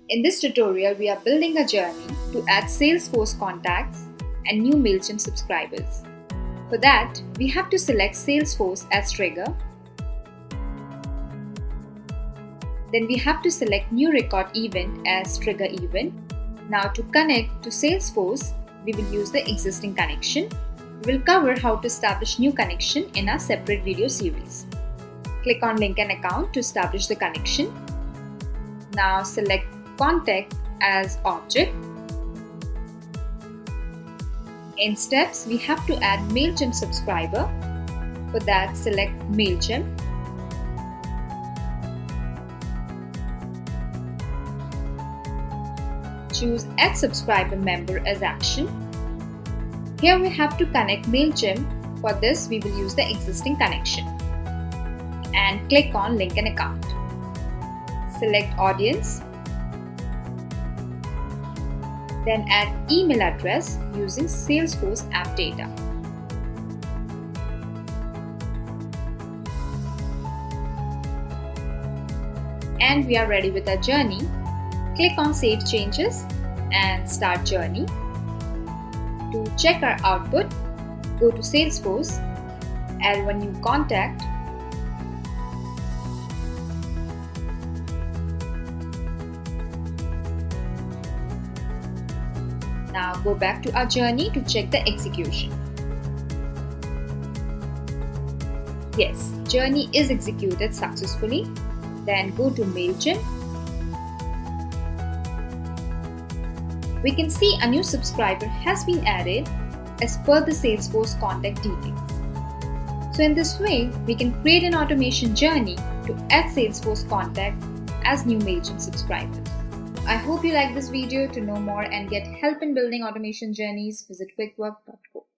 In this tutorial, we are building a journey to add Salesforce contacts and new Mailchimp subscribers. For that, we have to select Salesforce as trigger. Then we have to select new record event as trigger event. Now to connect to Salesforce, we will use the existing connection. We will cover how to establish new connection in our separate video series. Click on link an account to establish the connection. Now select contact as object. In steps, we have to add Mailchimp subscriber. For that, select Mailchimp. Choose Add Subscriber Member as action. Here we have to connect Mailchimp. For this, we will use the existing connection. And click on Link an Account. Select Audience. Then add email address using Salesforce app data. And we are ready with our journey. Click on Save Changes and Start Journey. To check our output, go to Salesforce, add one new contact, now go back to our journey to check the execution. Yes, journey is executed successfully. Then go to Mailchimp. We can see a new subscriber has been added as per the Salesforce contact details. So in this way, we can create an automation journey to add Salesforce contact as new Mailchimp subscribers. I hope you like this video. To know more and get help in building automation journeys, visit quickwork.com.